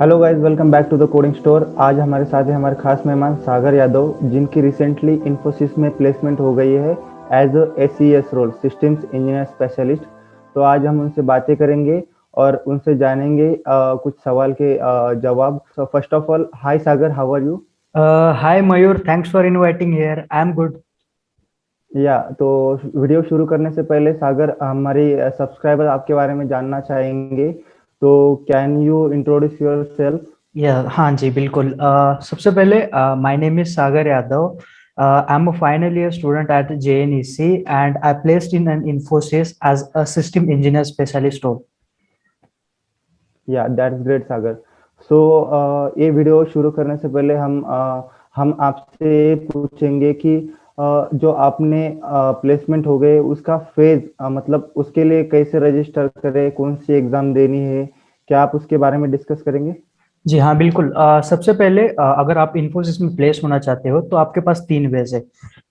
Hello guys, welcome back to the coding store. आज हमारे साथ है हमारे खास मेहमान सागर यादव, जिनकी रिसेंटली इन्फोसिस में प्लेसमेंट हो गई है as a SES role, systems engineer specialist. तो आज हम उनसे बातें करेंगे और उनसे जानेंगे कुछ सवाल के जवाब। So first of all, hi Sagar, how are you? Hi Mayur, thanks for inviting here. I'm good. या तो वीडियो शुरू करने से पहले सागर, हमारी सब्सक्राइबर आपके बारे में जानना चाहेंगे, तो can you introduce yourself? हाँ जी बिल्कुल। सबसे पहले my name is Sagar Yadav. I am a final year student at JNEC and I placed in an Infosys as a system engineer specialist role. Yeah that's great Sagar. So ये video शुरू करने से पहले हम आपसे पूछेंगे कि जो आपने प्लेसमेंट हो गए उसका फेज, मतलब उसके लिए कैसे रजिस्टर करें, कौन सी एग्जाम देनी है, क्या आप उसके बारे में डिस्कस करेंगे? जी हाँ बिल्कुल। सबसे पहले अगर आप इन्फोसिस में प्लेस होना चाहते हो तो आपके पास तीन वेज है.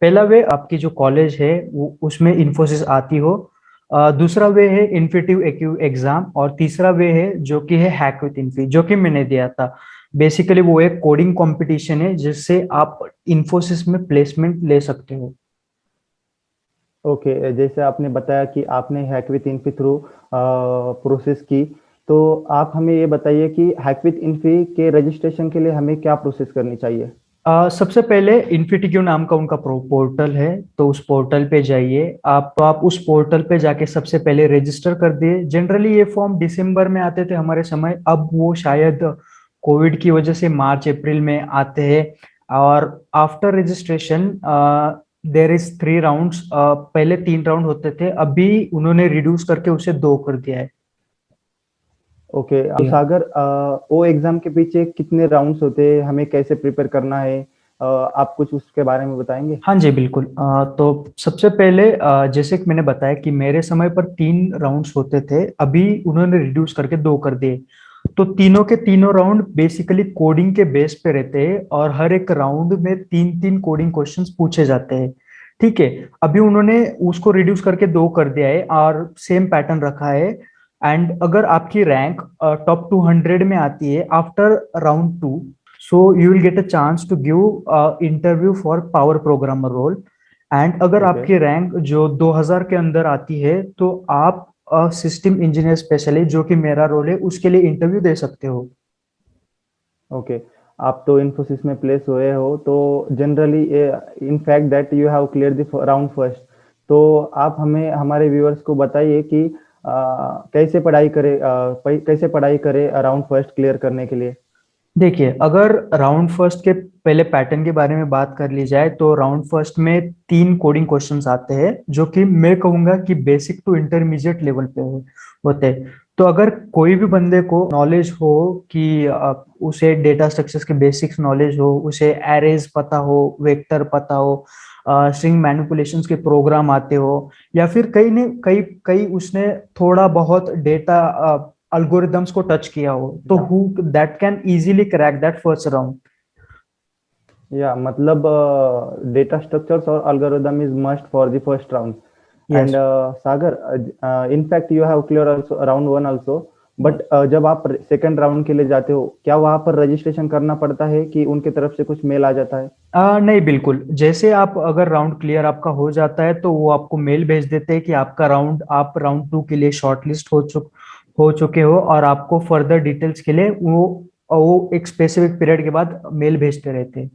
पहला वे आपकी जो कॉलेज है वो उसमें इन्फोसिस आती हो. दूसरा वे है इन्फिटिव एक्यू एग्जाम, और तीसरा वे है जो कि है हैक विद इन्फी, जो कि मैंने दिया था. बेसिकली वो एक कोडिंग कंपटीशन है जिससे आप इन्फोसिस में प्लेसमेंट ले सकते हो. ओके, जैसे आपने बताया कि आपने hack with Infy through process की, तो आप हमें ये बताइए कि हैक विथ इन्फी के रजिस्ट्रेशन के लिए हमें क्या प्रोसेस करनी चाहिए? सबसे पहले इन्फिटिक्यू नाम का उनका पोर्टल है, तो उस पोर्टल पे जाइए आप. तो आप उस पोर्टल पे जाके सबसे पहले रजिस्टर कर दिए. जनरली ये फॉर्म दिसंबर में आते थे हमारे समय, अब वो शायद कोविड की वजह से मार्च अप्रैल में आते हैं. और after registration there is 3 rounds. पहले 3 राउंड होते थे, अभी उन्होंने रिड्यूस करके उसे 2 कर दिया है. ओके, अब सागर, वो एग्जाम के पीछे कितने राउंड्स होते हैं, हमें कैसे प्रिपेयर करना है, आप कुछ उसके बारे में बताएंगे? हाँ जी बिल्कुल. तो सबसे पहले जैसे कि मैंने बताया कि मेरे समय पर 3 राउंड्स होते थे, अभी उन्होंने रिड्यूस करके 2 कर दिए. तो तीनों के तीनों राउंड बेसिकली कोडिंग के बेस पे रहते हैं, और हर एक राउंड में 3-3 कोडिंग क्वेश्चंस पूछे जाते हैं. ठीक है. अभी उन्होंने उसको रिड्यूस करके 2 कर दिया है और सेम पैटर्न रखा है. एंड अगर आपकी रैंक टॉप 200 में आती है after round 2, so you will get a chance to give interview for power programmer role. And अगर ओके। आपकी रैंक जो 2000 के अंदर आती है तो आप सिस्टम इंजीनियर स्पेशलिस्ट, जो कि मेरा रोल है, उसके लिए इंटरव्यू दे सकते हो. ओके, आप तो इन्फोसिस में प्लेस हुए हो, तो generally in fact that you have clear the round first. तो आप हमें, हमारे व्यूअर्स को बताइए कि कैसे पढ़ाई करें राउंड फर्स्ट क्लियर करने के लिए? देखिए, अगर राउंड फर्स्ट के पहले पैटर्न के बारे में बात कर ली जाए तो राउंड फर्स्ट में 3 कोडिंग क्वेश्चंस आते हैं, जो कि मैं कहूंगा कि बेसिक टू इंटरमीडिएट लेवल पे होते हैं. तो अगर कोई भी बंदे को नॉलेज हो कि उसे डेटा स्ट्रक्चर्स के बेसिक्स नॉलेज हो, उसे एरेज पता हो, वेक्टर पता हो, स्ट्रिंग मैनिपुलेशंस के प्रोग्राम आते हो, या फिर कई ने कई कई उसने थोड़ा बहुत डेटा अल्गोरिदम्स को टच किया हो, तो या who that can easily crack that first round. या मतलब डेटा स्ट्रक्चर्स और algorithm is must for the first round. And yes. Sagar, in fact you have clear also round one also, but जब आप second round के लिए जाते हो, क्या वहां पर रजिस्ट्रेशन करना पड़ता है कि उनके तरफ से कुछ मेल आ जाता है? नहीं बिल्कुल. जैसे आप अगर राउंड क्लियर आपका हो जाता है तो वो आपको मेल भेज देते हैं कि आपका राउंड, आप राउंड 2 के लिए शॉर्टलिस्ट हो चुके हो, और आपको फर्दर डिटेल्स के लिए वो एक स्पेसिफिक पीरियड के बाद मेल भेजते रहते हैं.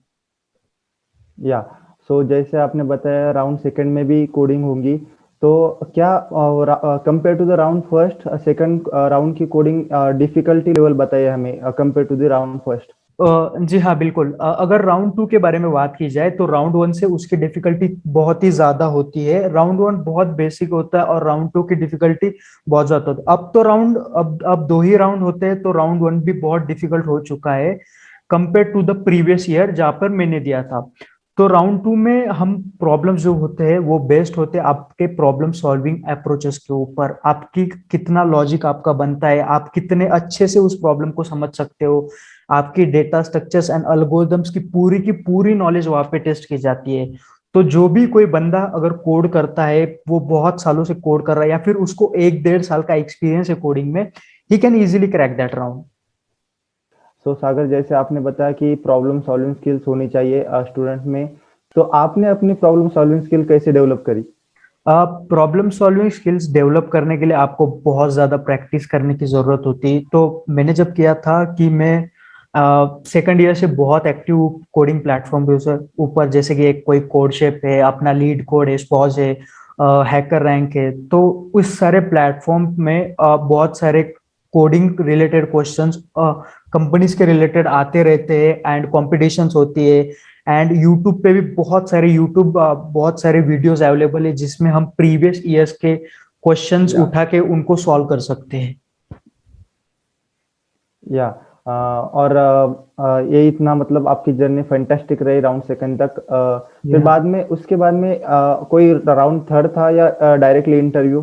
या सो जैसे आपने बताया राउंड सेकंड में भी कोडिंग होंगी, तो क्या compare to the round first, second round की कोडिंग डिफिकल्टी लेवल बताइए हमें compare to the round first? जी हाँ बिल्कुल. अगर राउंड 2 के बारे में बात की जाए तो राउंड 1 से उसकी डिफिकल्टी बहुत ही ज्यादा होती है. राउंड 1 बहुत बेसिक होता है और राउंड 2 की डिफिकल्टी बहुत ज्यादा होती है. अब 2 ही राउंड होते हैं, तो राउंड 1 भी बहुत डिफिकल्ट हो चुका है compare to the previous year जहाँ पर मैंने दिया था. तो राउंड 2 में हम प्रॉब्लम्स जो होते हैं वो बेस्ड होते हैं आपके प्रॉब्लम सॉल्विंग अप्रोचेस के ऊपर. आपकी कितना लॉजिक आपका बनता है, आप कितने अच्छे से उस प्रॉब्लम को समझ सकते हो, आपकी डेटा स्ट्रक्चर्स एंड अल्गोरिदम्स की पूरी नॉलेज वहां पे टेस्ट की जाती है. तो जो भी कोई बंदा अगर कोड करता है, वो बहुत सालों से कोड कर रहा है, या फिर उसको 1-1.5 साल का एक्सपीरियंस है कोडिंग में, he can easily crack that round. So Sagar, जैसे आपने बताया कि प्रॉब्लम सॉल्विंग स्किल्स होनी चाहिए स्टूडेंट में, तो आपने अपनी प्रॉब्लम सॉल्विंग स्किल कैसे डेवलप करी? प्रॉब्लम सॉल्विंग स्किल्स डेवलप करने के लिए आपको बहुत ज्यादा प्रैक्टिस करने की जरूरत होती है। तो मैंने जब किया था कि मैं सेकंड ईयर से बहुत एक्टिव कोडिंग प्लेटफॉर्म पे ऊपर, जैसे कि एक कोई कोड शेप है, अपना लीड कोड है, स्पॉज है, हैकर रैंक है, तो उस सारे प्लेटफॉर्म में बहुत सारे कोडिंग रिलेटेड क्वेश्चंस कंपनीज के रिलेटेड आते रहते हैं एंड कॉम्पिटिशन्स होती है। एंड यूट्यूब पे भी बहुत सारे वीडियोस अवेलेबल है जिसमें हम प्रीवियस ईयर्स के क्वेश्चंस या उठा के उनको सॉल्व कर सकते हैं। या और ये इतना मतलब आपकी जर्नी फैंटास्टिक रही राउंड सेकंड तक। फिर या बाद में, उसके बाद में कोई राउंड थर्ड था या डायरेक्टली इंटरव्यू?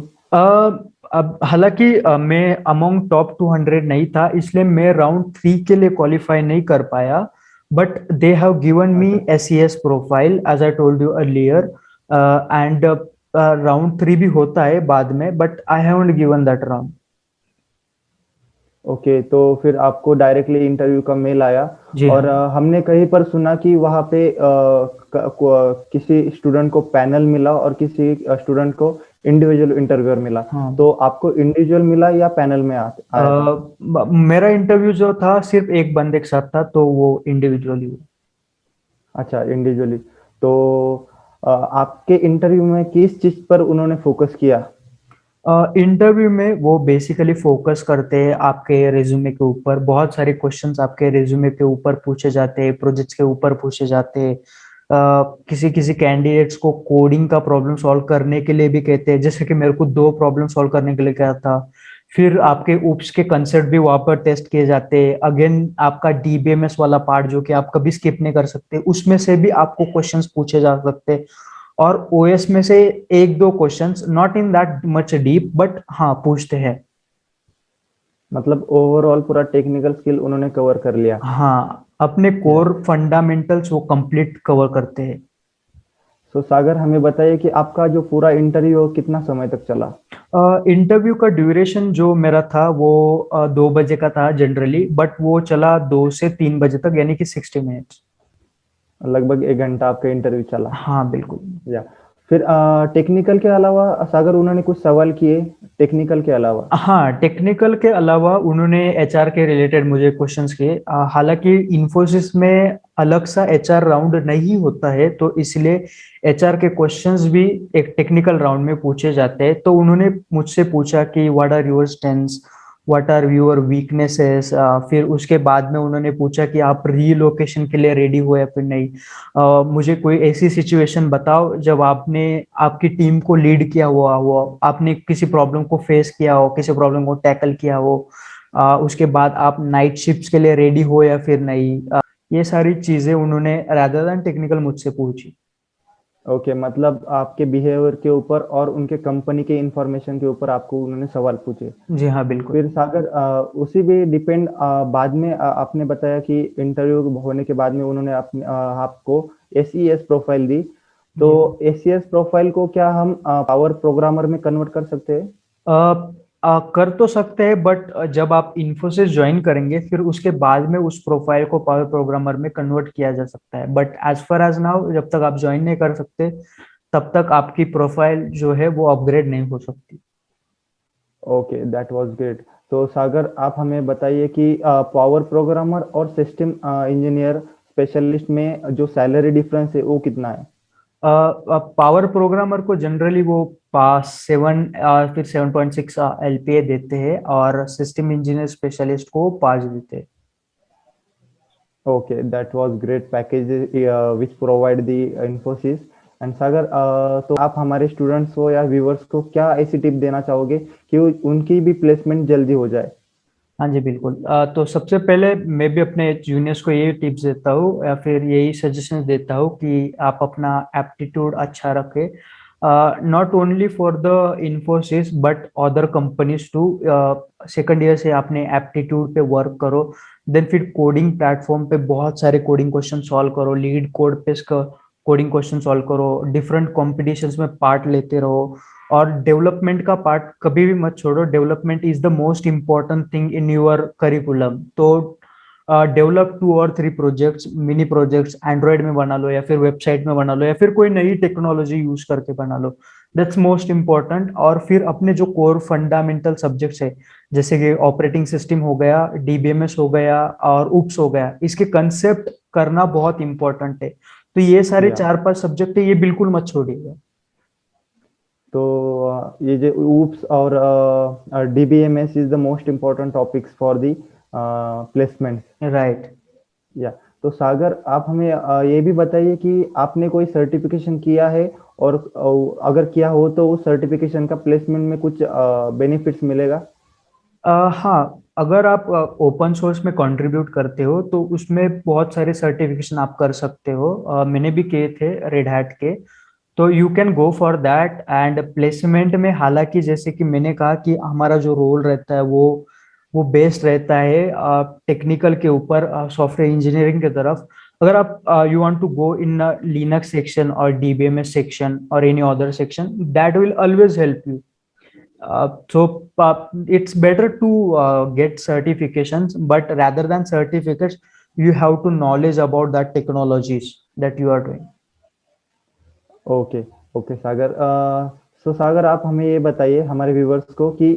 अब हालांकि मैं अमोंग टॉप 200 नहीं था, इसलिए मैं राउंड 3 के लिए क्वालिफाई नहीं कर पाया। But they have given me अच्छा। SES profile as I told you earlier, and round 3 भी होता है बाद में, but I haven't given that round. Okay, तो फिर आपको डायरेक्टली इंटरव्यू का मेल आया। जी और हाँ। हमने कहीं पर सुना कि वहाँ पे किसी स्टूडेंट को पैनल मिला और किसी स्टूडेंट को इंडिविजुअल इंटरव्यूअर मिला। हाँ। तो आपको इंडिविजुअल मिला या पैनल में आया था? मेरा इंटरव्यू जो था सिर्फ एक बंदे के साथ था, तो वो इंडिविजुअली हुआ। अच्छा, इंडिविजुअली। तो आपके इंटरव्यू में किस चीज पर उन्होंने फोकस किया? इंटरव्यू में वो बेसिकली फोकस करते हैं आपके रिज्यूमे के ऊपर। बहुत सारे क्वेश्चंस आपके रिज्यूमे के ऊपर पूछे जाते हैं, प्रोजेक्ट्स के ऊपर पूछे जाते हैं। किसी किसी कैंडिडेट्स को कोडिंग का प्रॉब्लम सॉल्व करने के लिए भी कहते हैं, जैसे कि मेरे को 2 प्रॉब्लम सॉल्व करने के लिए कहा था। फिर आपके ऊप्स के कंसेप्ट भी वहां पर टेस्ट किए जाते हैं। अगेन आपका DBMS वाला पार्ट जो कि आप कभी स्किप नहीं कर सकते, उसमें से भी आपको क्वेश्चंस पूछे जा सकते हैं। और OS में से एक दो questions, not in that much deep, but हाँ पूछते हैं। मतलब ओवरऑल पूरा टेक्निकल स्किल उन्होंने कवर कर लिया। हाँ, अपने या कोर फंडामेंटल्स वो कंप्लीट कवर करते हैं। सो सागर, हमें बताइए कि आपका जो पूरा इंटरव्यू कितना समय तक चला? इंटरव्यू का ड्यूरेशन जो मेरा था वो 2 बजे का था जनरली, बट वो चला 2 से 3 बजे तक, यानी कि 60 मिनट्स। लगभग 1 घंटा आपका इंटरव्यू चला। हाँ बिल्कुल। या फिर टेक्निकल के अलावा सागर उन्होंने कुछ सवाल किए टेक्निकल के अलावा? हाँ, टेक्निकल के अलावा उन्होंने HR के रिलेटेड मुझे क्वेश्चंस किए। हालांकि इन्फोसिस में अलग सा HR राउंड नहीं होता है, तो इसलिए HR के क्वेश्चंस भी एक टेक्निकल राउंड में पूछे जाते हैं। तो उन्होंने मुझसे पूछा कि what are your strengths, what are your weaknesses. फिर उसके बाद में उन्होंने पूछा कि आप रीलोकेशन के लिए रेडी हो या फिर नहीं। मुझे कोई ऐसी सिचुएशन बताओ जब आपने आपकी टीम को लीड किया हुआ हो, आपने किसी प्रॉब्लम को फेस किया हो, किसी प्रॉब्लम को टैकल किया हो, उसके बाद आप नाइट शिफ्ट्स के लिए रेडी हो या फिर नहीं। ये सारी चीजें उन्होंने रादर देन टेक्निकल मुझसे पूछी। ओके, मतलब आपके बिहेवियर के ऊपर और उनके कंपनी के इंफॉर्मेशन के ऊपर आपको उन्होंने सवाल पूछे। जी हाँ बिल्कुल। फिर सागर, उसी भी डिपेंड, बाद में आपने बताया कि इंटरव्यू होने के बाद में उन्होंने आपको SES प्रोफाइल दी। तो जी हाँ। SES प्रोफाइल को क्या हम पावर प्रोग्रामर में कन्वर्ट कर सकते हैं? कर तो सकते हैं, बट जब आप इन्फोसिस ज्वाइन करेंगे फिर उसके बाद में उस प्रोफाइल को पावर प्रोग्रामर में कन्वर्ट किया जा सकता है। But as far as now, जब तक आप ज्वाइन नहीं कर सकते तब तक आपकी प्रोफाइल जो है वो अपग्रेड नहीं हो सकती। Okay, that was great. तो सागर, आप हमें बताइए कि पावर प्रोग्रामर और सिस्टम इंजीनियर स्पेशलिस्ट में जो सैलरी डिफरेंस है वो कितना है? पावर प्रोग्रामर को जनरली वो पास 7 फिर 7.6 LPA देते हैं, और सिस्टम इंजीनियर स्पेशलिस्ट को 5 देते हैं। Okay, that was great package which provide the Infosys। And Sagar, तो आप हमारे स्टूडेंट्स को या व्यूअर्स को क्या ऐसी टिप देना चाहोगे कि उनकी भी प्लेसमेंट जल्दी हो जाए? हाँ जी बिल्कुल। तो सबसे पहले मैं भी अपने जूनियर्स को यही टिप्स देता हूँ या फिर यही सजेशन देता हूँ कि आप अपना एप्टीट्यूड अच्छा रखें, not only for the Infosys but other companies too. Second year से आपने एप्टीट्यूड पे वर्क करो, देन फिर कोडिंग प्लेटफॉर्म पे बहुत सारे कोडिंग क्वेश्चन सॉल्व करो, लीड कोड पे कोडिंग क्वेश्चन सॉल्व करो, डिफरेंट कॉम्पिटिशन्स में पार्ट लेते रहो। और डेवलपमेंट का पार्ट कभी भी मत छोड़ो, development is the most important thing in your curriculum. तो डेवलप 2 और 3 प्रोजेक्ट्स, मिनी प्रोजेक्ट्स एंड्रॉयड में बना लो या फिर वेबसाइट में बना लो या फिर कोई नई टेक्नोलॉजी यूज करके बना लो, दैट्स मोस्ट इम्पोर्टेंट। और फिर अपने जो कोर फंडामेंटल सब्जेक्ट्स है, जैसे कि ऑपरेटिंग सिस्टम हो गया, डीबीएमएस हो गया और उप्स हो गया, इसके कंसेप्ट करना बहुत इंपॉर्टेंट है। तो ये सारे या 4-5 सब्जेक्ट है, ये बिल्कुल मत छोड़िएगा। तो ये जो ऊप्स और DBMS is the most important topics for the placement. Right. या तो सागर, आप हमें ये भी बताइए कि आपने कोई सर्टिफिकेशन किया है, और अगर किया हो तो उस सर्टिफिकेशन का प्लेसमेंट में कुछ बेनिफिट्स मिलेगा? हाँ, अगर आप ओपन सोर्स में कंट्रीब्यूट करते हो तो उसमें बहुत सारे सर्टिफिकेशन आप कर सकते हो। मैंने भी किए थे रेड हैट के। तो you can go for that and placement में, हालांकि जैसे कि मैंने कहा कि हमारा जो रोल रहता है वो बेस्ड रहता है टेक्निकल के ऊपर, सॉफ्टवेयर इंजीनियरिंग की तरफ। अगर आप you want to go in Linux section और डीबीएमएस सेक्शन और any other section, that will always help you. It's better to get certifications, but rather than certificates, you have to knowledge about that technologies that you are doing. Okay, okay Sagar. So Sagar, आप हमें ये बताइए हमारे viewers को कि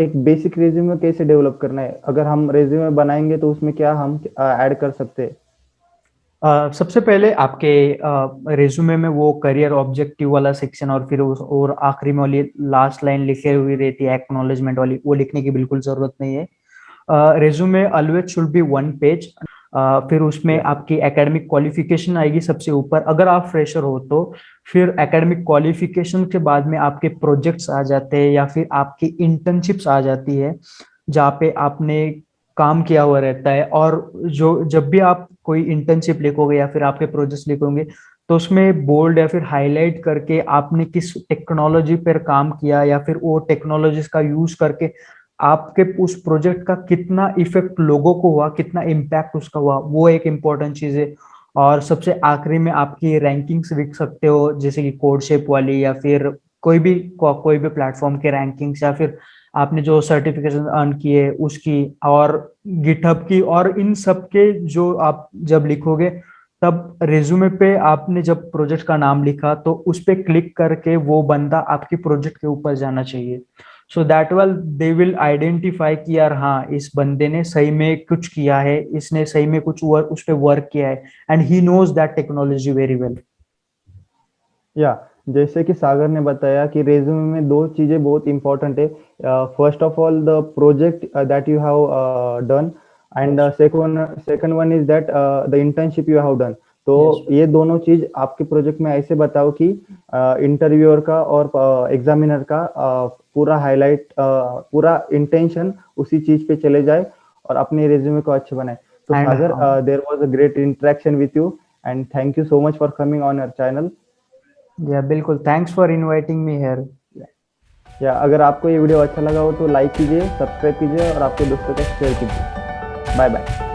एक basic resume कैसे develop करना है? अगर हम रिज्यूमे बनाएंगे तो उसमें क्या हम ऐड कर सकते हैं? सबसे पहले आपके रिज्यूमे में वो करियर ऑब्जेक्टिव वाला सेक्शन और फिर और आखिरी में वाली लास्ट लाइन लिखे हुई रहती है एक्नॉलेजमेंट वाली, वो लिखने की बिल्कुल जरूरत नहीं है। Resume always should be 1 page. फिर उसमें या आपकी एकेडमिक क्वालिफिकेशन आएगी सबसे ऊपर, अगर आप फ्रेशर हो तो। फिर एकेडमिक क्वालिफिकेशन के बाद में आपके प्रोजेक्ट्स आ जाते हैं या फिर आपकी इंटर्नशिप्स आ जाती है, जहाँ पे आपने काम किया हुआ रहता है। और जो जब भी आप कोई इंटर्नशिप लिखोगे या फिर आपके प्रोजेक्ट्स लिखोगे, तो उसमें बोल्ड या फिर हाईलाइट करके आपने किस टेक्नोलॉजी पर काम किया या फिर वो टेक्नोलॉजीज का यूज करके आपके उस प्रोजेक्ट का कितना इफेक्ट लोगों को हुआ, कितना इम्पैक्ट उसका हुआ, वो एक इम्पोर्टेंट चीज है। और सबसे आखिरी में आपकी रैंकिंग्स लिख सकते हो, जैसे कि कोडशेप वाली या फिर कोई भी प्लेटफॉर्म के रैंकिंग्स, या फिर आपने जो सर्टिफिकेशन अर्न किए उसकी, और गिटहब की, और इन सब के जो आप जब लिखोगे, तब रिज्यूमे पे आपने जब प्रोजेक्ट का नाम लिखा तो उस पे क्लिक करके वो बंदा आपकी प्रोजेक्ट के ऊपर जाना चाहिए। So that well they will identify कि यार हाँ, इस बंदे ने सही में कुछ किया है, इसने सही में कुछ वर्क उस पे वर्क किया है, and he knows that technology very well. या जैसे कि सागर ने बताया कि रेज्यूमे में दो चीजें बहुत इंपॉर्टेंट है। First of all the project that you have done, and yes. Second one is that the internship you have done. तो यस। ये दोनों चीज आपके प्रोजेक्ट में ऐसे बताओ कि इंटरव्यूअर का और एग्जामिनर का पूरा हाईलाइट, पूरा इंटेंशन उसी चीज पे चले जाए और अपने रेज्यूमे को अच्छे बनाए। तो and Sagar, there was a great interaction with you, and thank you so much for coming on your channel. Yeah बिल्कुल, thanks for inviting me here. या अगर आपको ये वीडियो अच्छा लगा हो तो लाइक कीजिए, सब्सक्राइब कीजिए और आपके दोस्तों को शेयर कीजिए। Bye bye.